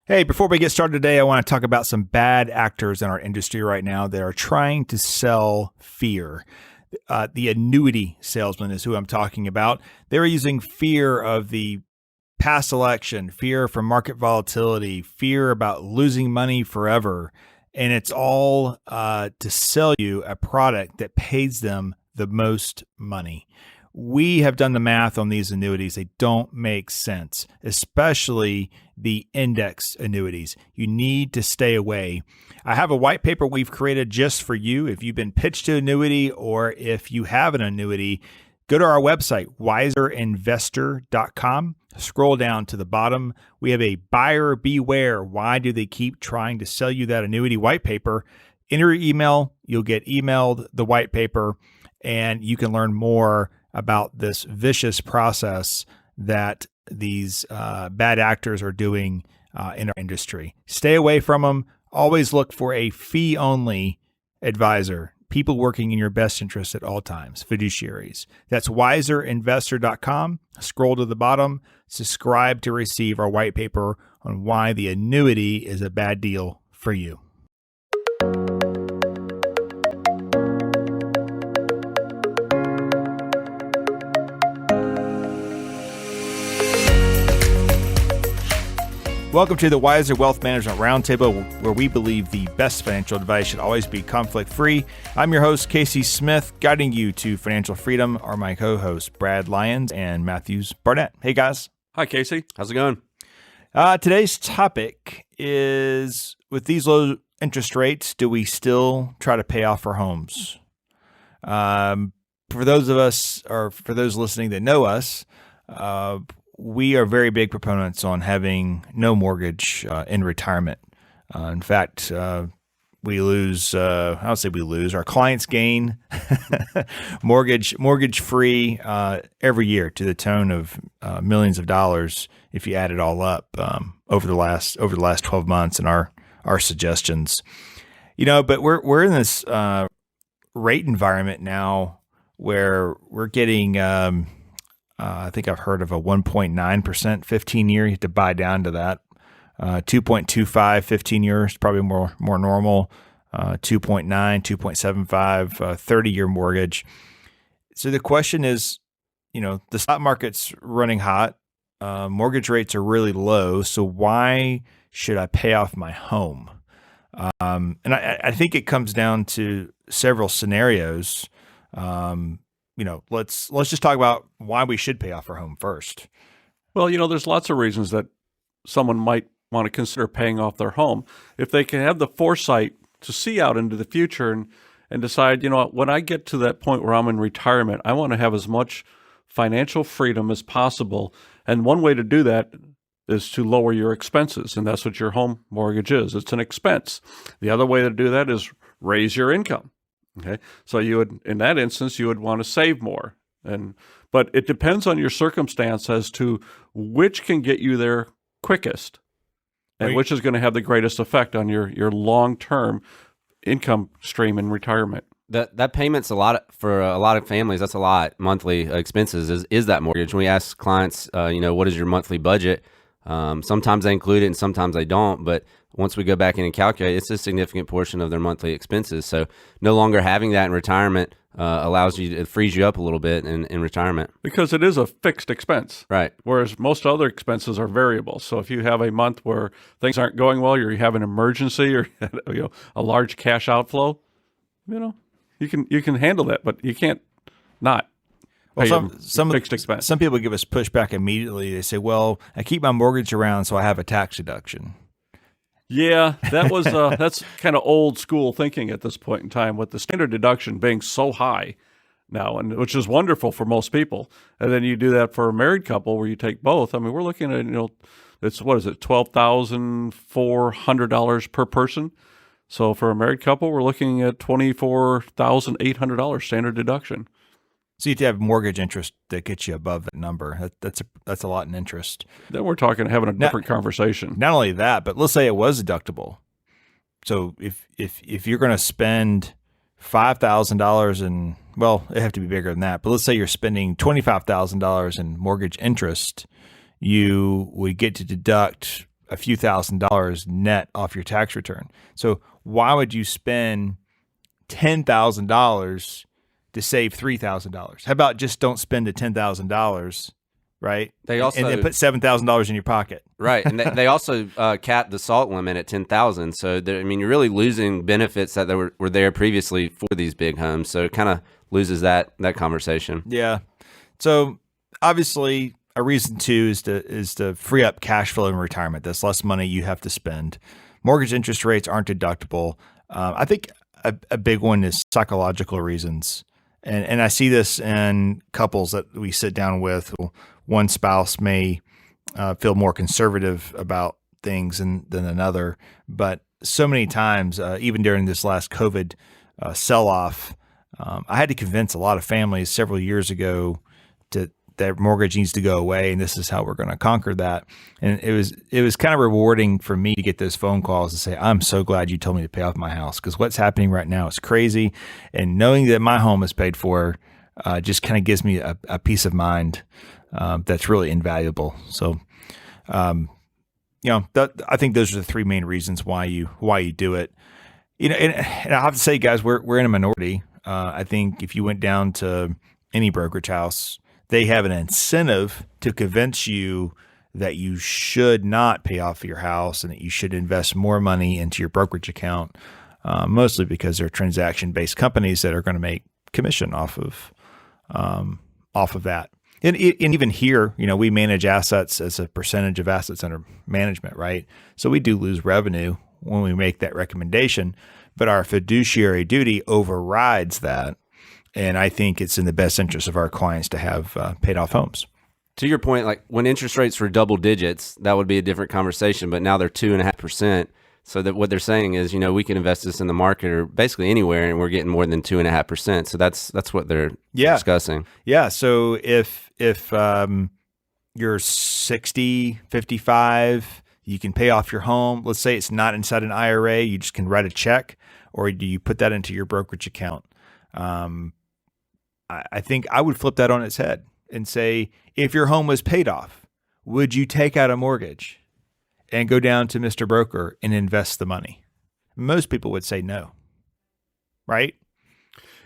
Hey, before we get started today, I want to talk about some bad actors in our industry right now that are trying to sell fear. The annuity salesman is who I'm talking about. They're using fear of the past election, fear from market volatility, fear about losing money forever. And it's all to sell you a product that pays them the most money. We have done the math on these annuities. They don't make sense, especially the indexed annuities. You need to stay away. I have a white paper we've created just for you. If you've been pitched an annuity or if you have an annuity, go to our website, wiserinvestor.com. Scroll down to the bottom. We have a buyer beware. Why do they keep trying to sell you that annuity white paper? Enter your email. You'll get emailed the white paper, and you can learn more about this vicious process that these bad actors are doing in our industry. Stay away from them. Always look for a fee-only advisor, people working in your best interest at all times, fiduciaries. That's wiserinvestor.com. Scroll to the bottom, subscribe to receive our white paper on why the annuity is a bad deal for you. Welcome to the Wiser Wealth Management Roundtable, where we believe the best financial advice should always be conflict-free. I'm your host, Casey Smith. Guiding you to financial freedom are my co-hosts, Brad Lyons and Matthews Barnett. Hey, guys. Hi, Casey. How's it going? Today's topic is, with these low interest rates, do we still try to pay off our homes? For those of us, or for those listening that know us, we are very big proponents on having no mortgage in retirement. In fact, we lose, I don't say we lose, our clients gain mortgage free every year to the tune of millions of dollars if you add it all up over the last 12 months and our suggestions. But we're in this rate environment now where we're getting I think I've heard of a 1.9% 15-year. You have to buy down to that. 2.25 15 years, probably more normal. 2.9, 2.75 30-year mortgage. So the question is, the stock market's running hot. Mortgage rates are really low. So why should I pay off my home? And I think it comes down to several scenarios. Let's just talk about why we should pay off our home first. Well, there's lots of reasons that someone might want to consider paying off their home. If they can have the foresight to see out into the future and decide, when I get to that point where I'm in retirement, I want to have as much financial freedom as possible. And one way to do that is to lower your expenses. And that's what your home mortgage is. It's an expense. The other way to do that is raise your income. Okay, so in that instance, you would want to save more, but it depends on your circumstance as to which can get you there quickest, and which is going to have the greatest effect on your long-term income stream in retirement. That payment's a lot for a lot of families. That's a lot monthly expenses. Is that mortgage? When we ask clients, what is your monthly budget? Sometimes they include it and sometimes they don't, but once we go back in and calculate, it's a significant portion of their monthly expenses. So no longer having that in retirement it frees you up a little bit in retirement. Because it is a fixed expense. Right. Whereas most other expenses are variable. So if you have a month where things aren't going well, or you have an emergency or a large cash outflow, you can handle that, but you can't not. Well, some fixed expense. Some people give us pushback immediately. They say, well, I keep my mortgage around so I have a tax deduction. Yeah, that was that's kind of old school thinking at this point in time, with the standard deduction being so high now, and which is wonderful for most people. And then you do that for a married couple where you take both. I mean, we're looking at it's $12,400 per person. So for a married couple, we're looking at $24,800 standard deduction. So you have to have mortgage interest that gets you above that number. That's a lot in interest. Then we're talking having a different conversation. Not only that, but let's say it was deductible. So if you're going to spend $5,000 in, well, it'd have to be bigger than that. But let's say you're spending $25,000 in mortgage interest, you would get to deduct a few $1,000s net off your tax return. So why would you spend $10,000 to save $3,000? How about just don't spend the $10,000, right? They also and then put $7,000 in your pocket. Right, and they also capped the SALT limit at 10,000. So you're really losing benefits that were there previously for these big homes. So it kind of loses that conversation. Yeah. So obviously, a reason too is to free up cash flow in retirement. That's less money you have to spend. Mortgage interest rates aren't deductible. I think a big one is psychological reasons. And I see this in couples that we sit down with. One spouse may feel more conservative about things than another. But so many times, even during this last COVID sell-off, I had to convince a lot of families several years ago that mortgage needs to go away, and this is how we're going to conquer that. And it was kind of rewarding for me to get those phone calls and say, I'm so glad you told me to pay off my house, because what's happening right now is crazy. And knowing that my home is paid for just kind of gives me a peace of mind that's really invaluable. So, I think those are the three main reasons why you do it. And I have to say, guys, we're in a minority. I think if you went down to any brokerage house, they have an incentive to convince you that you should not pay off your house and that you should invest more money into your brokerage account, mostly because they're transaction-based companies that are going to make commission off of that. And even here, we manage assets as a percentage of assets under management, right? So we do lose revenue when we make that recommendation, but our fiduciary duty overrides that. And I think it's in the best interest of our clients to have paid off homes. To your point, like when interest rates were double digits, that would be a different conversation. But now they're 2.5%. So that what they're saying is, we can invest this in the market or basically anywhere, and we're getting more than 2.5%. So that's what they're discussing. Yeah. So if you're 60, 55, you can pay off your home. Let's say it's not inside an IRA. You just can write a check, or do you put that into your brokerage account? I think I would flip that on its head and say, if your home was paid off, would you take out a mortgage and go down to Mr. Broker and invest the money? Most people would say no, right?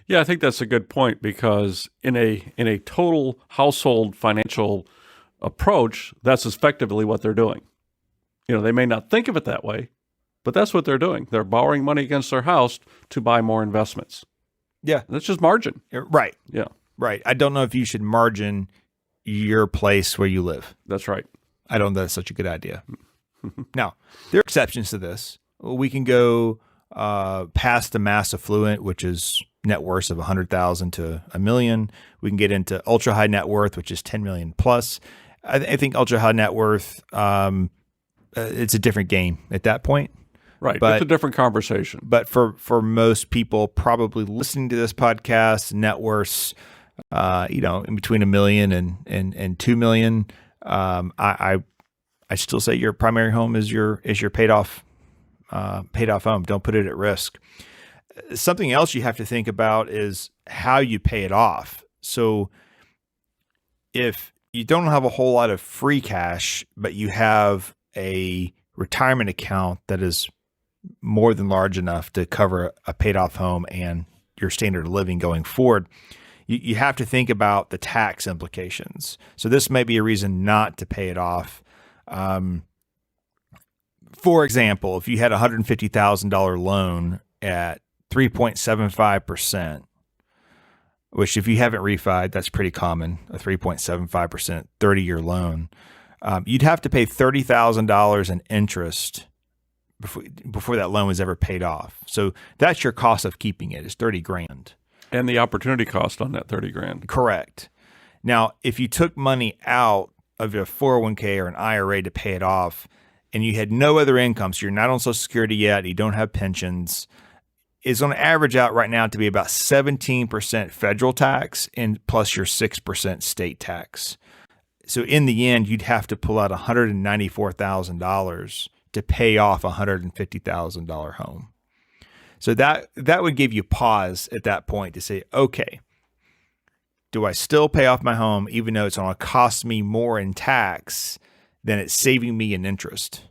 Yeah, I think that's a good point, because in a total household financial approach, that's effectively what they're doing. They may not think of it that way, but that's what they're doing. They're borrowing money against their house to buy more investments. Yeah. That's just margin. Right. Yeah. Right. I don't know if you should margin your place where you live. That's right. I don't know that's such a good idea. Now, there are exceptions to this. We can go past the mass affluent, which is net worth of 100,000 to $1 million. We can get into ultra high net worth, which is 10 million plus. I think ultra high net worth, it's a different game at that point. Right. It's a different conversation. But for most people probably listening to this podcast, net worths, in between $1 million and $2 million, I still say your primary home is your paid off home. Don't put it at risk. Something else you have to think about is how you pay it off. So if you don't have a whole lot of free cash, but you have a retirement account that is more than large enough to cover a paid off home and your standard of living going forward, you have to think about the tax implications. So this may be a reason not to pay it off. For example, if you had a $150,000 loan at 3.75%, which if you haven't refied, that's pretty common, a 3.75% 30-year loan, you'd have to pay $30,000 in interest before that loan was ever paid off. So that's your cost of keeping it, is $30,000. And the opportunity cost on that $30,000. Correct. Now, if you took money out of your 401k or an IRA to pay it off, and you had no other income, so you're not on Social Security yet, you don't have pensions, it's going to average out right now to be about 17% federal tax and plus your 6% state tax. So in the end, you'd have to pull out $194,000 to pay off a $150,000 home. So that would give you pause at that point to say, okay, do I still pay off my home even though it's going to cost me more in tax than it's saving me in interest?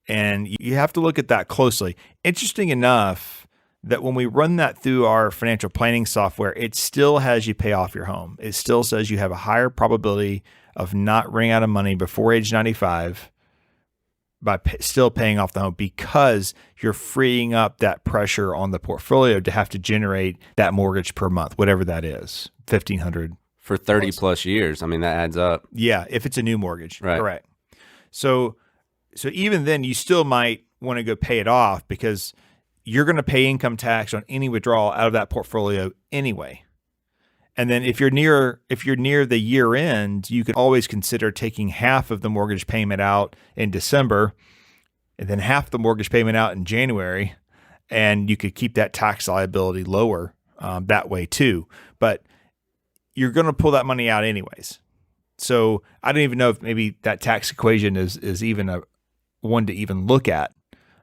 And you have to look at that closely. Interesting enough that when we run that through our financial planning software, it still has you pay off your home. It still says you have a higher probability of not running out of money before age 95 by still paying off the home, because you're freeing up that pressure on the portfolio to have to generate that mortgage per month, whatever that is, $1,500 for 30 plus years. I mean, that adds up. Yeah, if it's a new mortgage, Right. Correct. So even then, you still might want to go pay it off, because you're going to pay income tax on any withdrawal out of that portfolio anyway. And then if you're near the year end, you can always consider taking half of the mortgage payment out in December, and then half the mortgage payment out in January, and you could keep that tax liability lower that way too. But you're going to pull that money out anyways. So I don't even know if maybe that tax equation is even a one to even look at.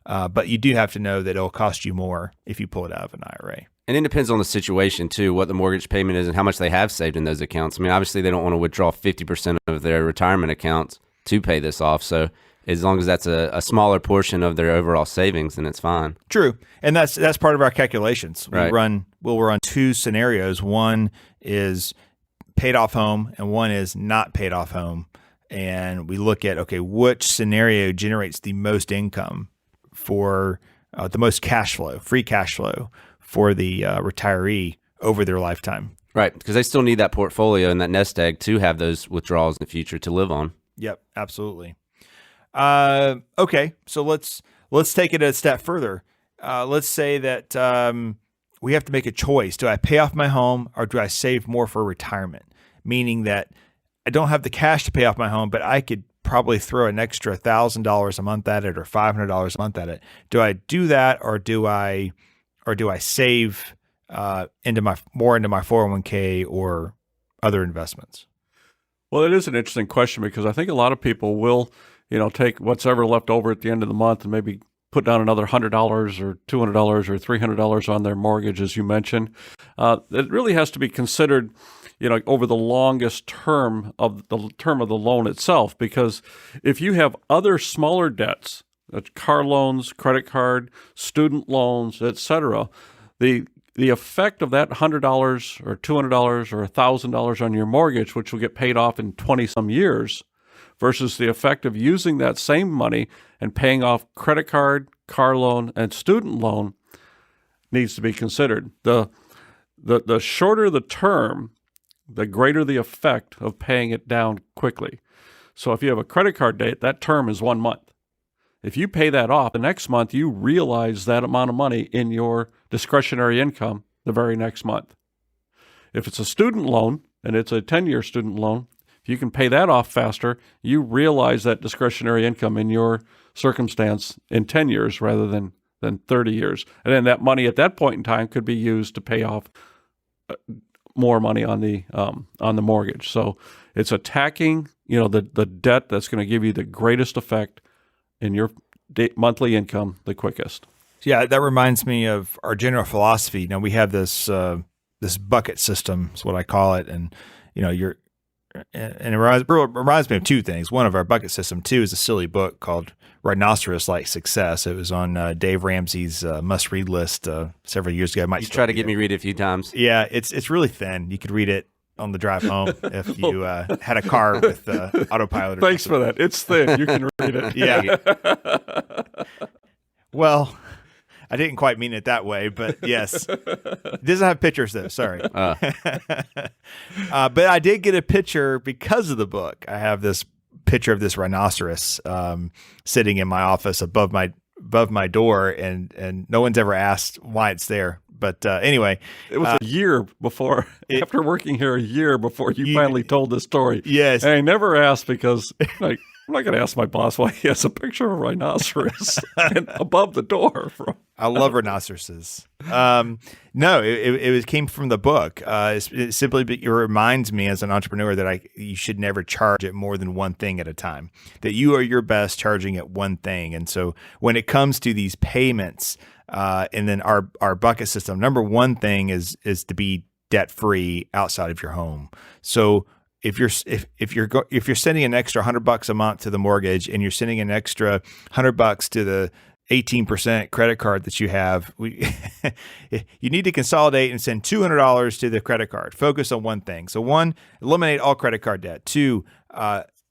But you do have to know that it'll cost you more if you pull it out of an IRA. And it depends on the situation too, what the mortgage payment is and how much they have saved in those accounts. I mean, obviously they don't want to withdraw 50% of their retirement accounts to pay this off. So as long as that's a smaller portion of their overall savings, then it's fine. True. And that's part of our calculations. Right. We'll run two scenarios. One is paid off home and one is not paid off home. And we look at, okay, which scenario generates the most income for the most cash flow, free cash flow for the retiree over their lifetime. Right, because they still need that portfolio and that nest egg to have those withdrawals in the future to live on. Yep, absolutely. Okay, so let's take it a step further. Let's say that we have to make a choice. Do I pay off my home or do I save more for retirement? Meaning that I don't have the cash to pay off my home, but I could probably throw an extra $1,000 a month at it or $500 a month at it. Do I do that, or do I save into my 401k or other investments? Well, it is an interesting question, because I think a lot of people will, take what's ever left over at the end of the month and maybe put down another $100 or $200 or $300 on their mortgage, as you mentioned. It really has to be considered, over the longest term of the loan itself, because if you have other smaller debts, car loans, credit card, student loans, etc., the effect of that $100 or $200 or $1,000 on your mortgage, which will get paid off in 20-some years, versus the effect of using that same money and paying off credit card, car loan, and student loan, needs to be considered. The shorter the term, the greater the effect of paying it down quickly. So if you have a credit card date, that term is 1 month. If you pay that off, the next month you realize that amount of money in your discretionary income the very next month. If it's a student loan, and it's a 10-year student loan, if you can pay that off faster, you realize that discretionary income in your circumstance in 10 years rather than 30 years. And then that money at that point in time could be used to pay off more money on the mortgage. So it's attacking, the debt that's going to give you the greatest effect in your monthly income the quickest. Yeah, that reminds me of our general philosophy. We have this bucket system, is what I call it, and it reminds me of two things. One of our bucket system, two, is a silly book called Rhinoceros-Like Success. It was on Dave Ramsey's must-read list several years ago. You try to get me read it a few times. Yeah, it's really thin. You could read it on the drive home if you had a car with autopilot. Thanks for that. It's thin. You can read it. Yeah. Well, I didn't quite mean it that way, but yes. It doesn't have pictures though. Sorry. But I did get a picture because of the book. I have this picture of this rhinoceros sitting in my office above my door, and no one's ever asked why it's there. But anyway, it was a year before, after working here a year before you finally told this story. Yes. And I never asked because I'm not going to ask my boss why he has a picture of a rhinoceros above the door. I love rhinoceroses. No, it came from the book. It simply it reminds me as an entrepreneur that you should never charge at more than one thing at a time, that you are your best charging at one thing. And so when it comes to these payments, and then our bucket system, number one thing is to be debt free outside of your home. So if you're sending an extra $100 a month to the mortgage and you're sending an extra $100 to the 18% credit card that you have, you need to consolidate and send $200 to the credit card. Focus on one thing. So one, eliminate all credit card debt. Two,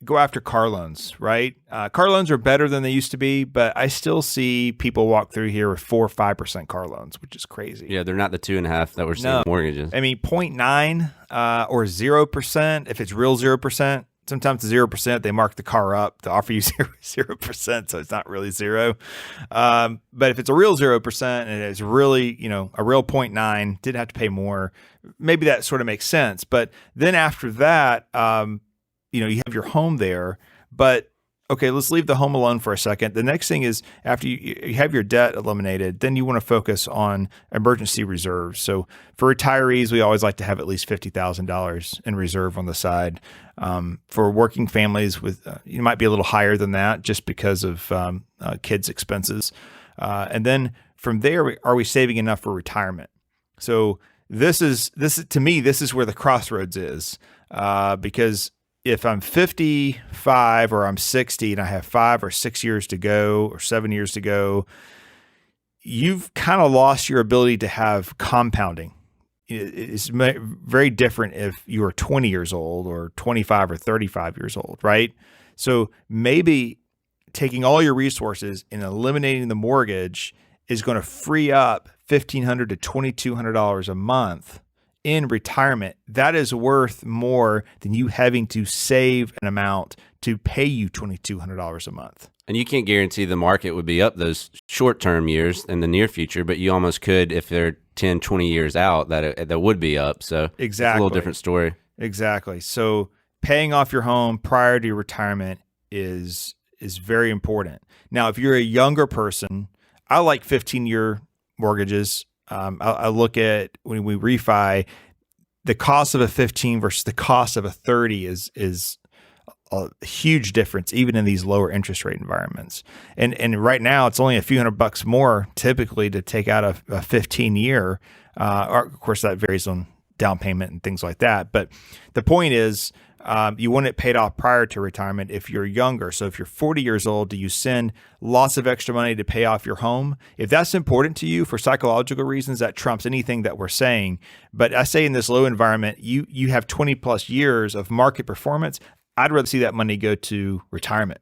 go after car loans, right? Car loans are better than they used to be, but I still see people walk through here with 4 or 5% car loans, which is crazy. Yeah, they're not the 2.5 that we're seeing with mortgages. I mean, 0.9 or 0%, if it's real 0%. Sometimes the 0%, they mark the car up to offer you 0%, so it's not really zero. But if it's a real 0% and it's really, a real 0.9, didn't have to pay more, maybe that sort of makes sense. But then after that, you have your home there. But okay, let's leave the home alone for a second. The next thing is after you have your debt eliminated, then you want to focus on emergency reserves. So for retirees, we always like to have at least $50,000 in reserve on the side. For working families, you might be a little higher than that just because of kids' expenses. And then from there, are we saving enough for retirement? So this is to me, this is where the crossroads is, because if I'm 55 or I'm 60 and I have 5 or 6 years to go or 7 years to go, you've kind of lost your ability to have compounding. It's very different if you are 20 years old or 25 or 35 years old, right? So maybe taking all your resources and eliminating the mortgage is going to free up $1,500 to $2,200 a month in retirement. That is worth more than you having to save an amount to pay you $2,200 a month. And you can't guarantee the market would be up those short-term years in the near future, but you almost could if they're 10, 20 years out that would be up. So exactly. It's a little different story. Exactly. So paying off your home prior to your retirement is very important. Now, if you're a younger person, I like 15-year mortgages. I look at when we refi, the cost of a 15 versus the cost of a 30 is a huge difference, even in these lower interest rate environments. And right now, it's only a few $100 more typically to take out a 15-year. Of course, that varies on down payment and things like that. But the point is, you want it paid off prior to retirement if you're younger. So if you're 40 years old, do you send lots of extra money to pay off your home? If that's important to you for psychological reasons, that trumps anything that we're saying. But I say in this low environment, you have 20 plus years of market performance. I'd rather see that money go to retirement.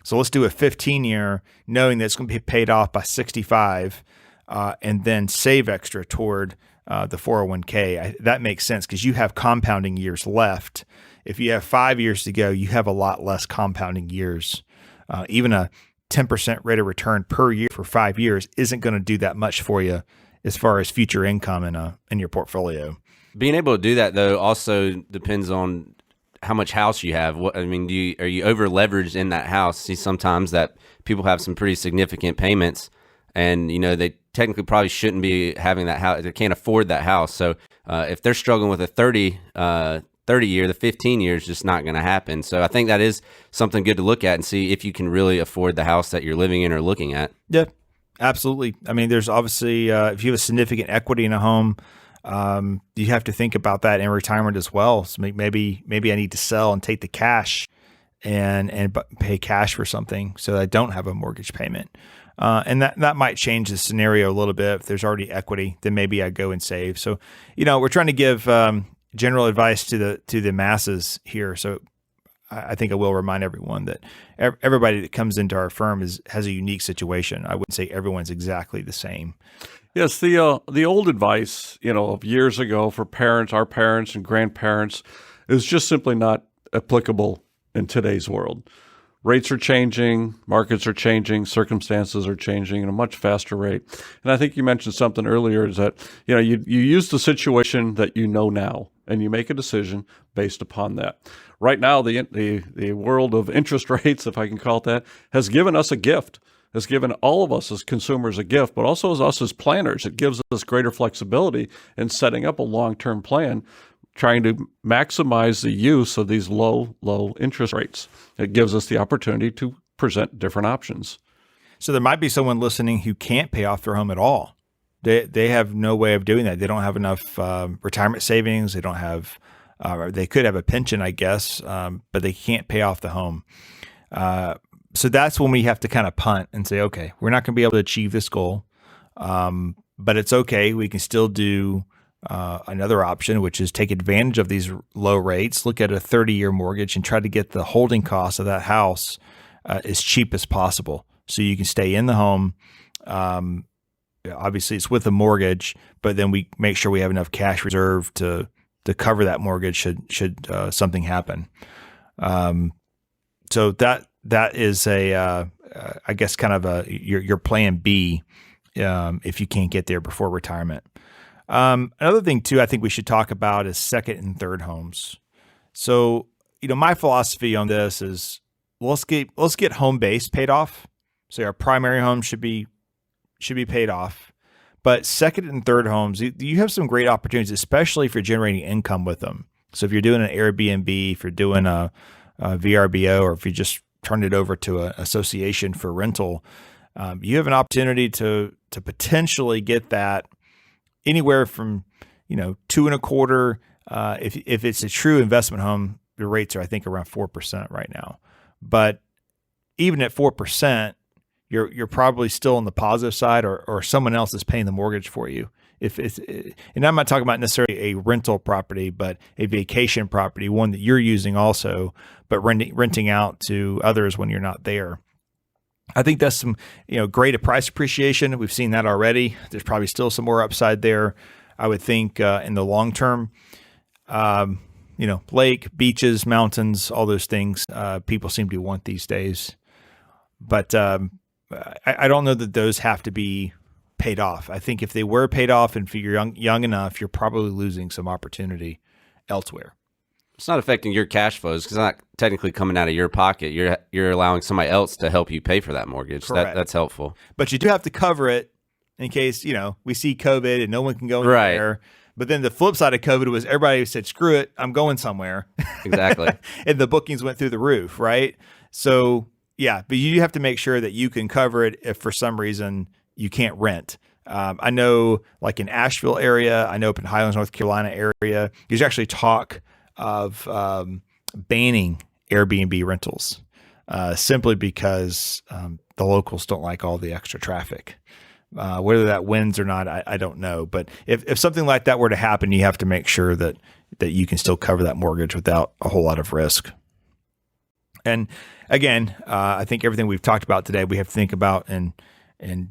So let's do a 15-year, knowing that it's going to be paid off by 65, and then save extra toward the 401k. That makes sense because you have compounding years left. If you have 5 years to go, you have a lot less compounding years. Even a 10% rate of return per year for 5 years isn't going to do that much for you as far as future income in your portfolio. Being able to do that, though, also depends on how much house you have. Are you over leveraged in that house? See, sometimes that people have some pretty significant payments, and they technically probably shouldn't be having that house. They can't afford that house. So if they're struggling with a 30 year, the 15 years is just not going to happen. So I think that is something good to look at and see if you can really afford the house that you're living in or looking at. Yeah, absolutely. I mean, there's obviously, if you have a significant equity in a home, you have to think about that in retirement as well. So maybe I need to sell and take the cash and pay cash for something so that I don't have a mortgage payment. And that might change the scenario a little bit. If there's already equity, then maybe I go and save. So, we're trying to give general advice to the masses here. So I think I will remind everyone that everybody that comes into our firm has a unique situation. I wouldn't say everyone's exactly the same. Yes, the old advice, of years ago for our parents and grandparents is just simply not applicable in today's world. Rates are changing, markets are changing, circumstances are changing at a much faster rate. And I think you mentioned something earlier is that, you use the situation that you know now and you make a decision based upon that. Right now, the world of interest rates, if I can call it that, has given us a gift. Has given all of us as consumers a gift, but also as us as planners. It gives us greater flexibility in setting up a long-term plan, trying to maximize the use of these low interest rates. It gives us the opportunity to present different options. So there might be someone listening who can't pay off their home at all. They have no way of doing that. They don't have enough retirement savings. They don't have They could have a pension, I guess, but they can't pay off the home. So that's when we have to kind of punt and say, okay, we're not going to be able to achieve this goal, but it's okay. We can still do another option, which is take advantage of these low rates, look at a 30-year mortgage and try to get the holding cost of that house as cheap as possible. So you can stay in the home. Obviously it's with a mortgage, but then we make sure we have enough cash reserve to cover that mortgage should something happen. So that is I guess kind of your plan B if you can't get there before retirement. Another thing too, I think we should talk about is second and third homes. So, my philosophy on this is let's get home base paid off. So our primary home should be paid off, but second and third homes, you have some great opportunities, especially if you're generating income with them. So if you're doing an Airbnb, if you're doing a VRBO, or if you just turn it over to an association for rental, you have an opportunity to potentially get that anywhere from 2.25%. If it's a true investment home, the rates are I think around 4% right now. But even at 4%, you're probably still on the positive side, or someone else is paying the mortgage for you. And I'm not talking about necessarily a rental property, but a vacation property, one that you're using also, but renting out to others when you're not there. I think that's some, great price appreciation. We've seen that already. There's probably still some more upside there. I would think in the long term, lake, beaches, mountains, all those things people seem to want these days. But I don't know that those have to be paid off. I think if they were paid off and if you're young enough, you're probably losing some opportunity elsewhere. It's not affecting your cash flows because it's not technically coming out of your pocket. You're allowing somebody else to help you pay for that mortgage. That's helpful. But you do have to cover it in case, we see COVID and no one can go anywhere. Right. But then the flip side of COVID was everybody said, screw it, I'm going somewhere. Exactly. And the bookings went through the roof, right? So, yeah, but you have to make sure that you can cover it if for some reason you can't rent. I know like in Asheville area, I know up in Highlands, North Carolina area, there's actually talk of banning Airbnb rentals simply because the locals don't like all the extra traffic. Whether that wins or not, I don't know. But if something like that were to happen, you have to make sure that you can still cover that mortgage without a whole lot of risk. And again, I think everything we've talked about today, we have to think about in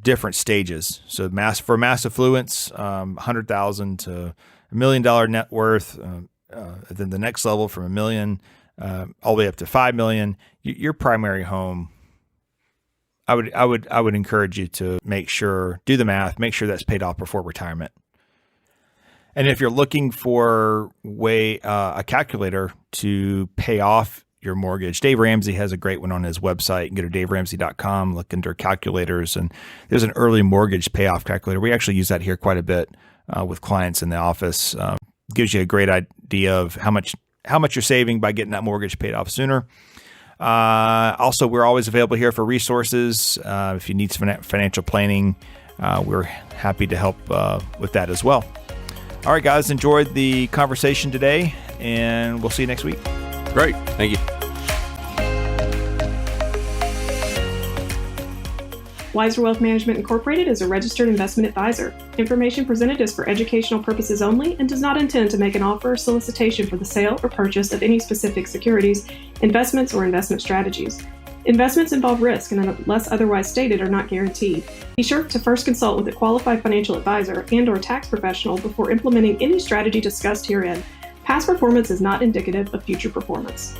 different stages. So for mass affluence, $100,000 to $1 million net worth, then the next level from $1 million all the way up to $5 million. Your primary home, I would encourage you to do the math, make sure that's paid off before retirement. And if you're looking for a calculator to pay off your mortgage, Dave Ramsey has a great one on his website. You can go to daveramsey.com, look under calculators, and there's an early mortgage payoff calculator. We actually use that here quite a bit with clients in the office. Gives you a great idea of how much you're saving by getting that mortgage paid off sooner. Also, we're always available here for resources. If you need some financial planning, we're happy to help with that as well. All right, guys, enjoyed the conversation today, and we'll see you next week. Great. Thank you. Wiser Wealth Management Incorporated is a registered investment advisor. Information presented is for educational purposes only and does not intend to make an offer or solicitation for the sale or purchase of any specific securities, investments, or investment strategies. Investments involve risk and unless otherwise stated are not guaranteed. Be sure to first consult with a qualified financial advisor and/or tax professional before implementing any strategy discussed herein. Past performance is not indicative of future performance.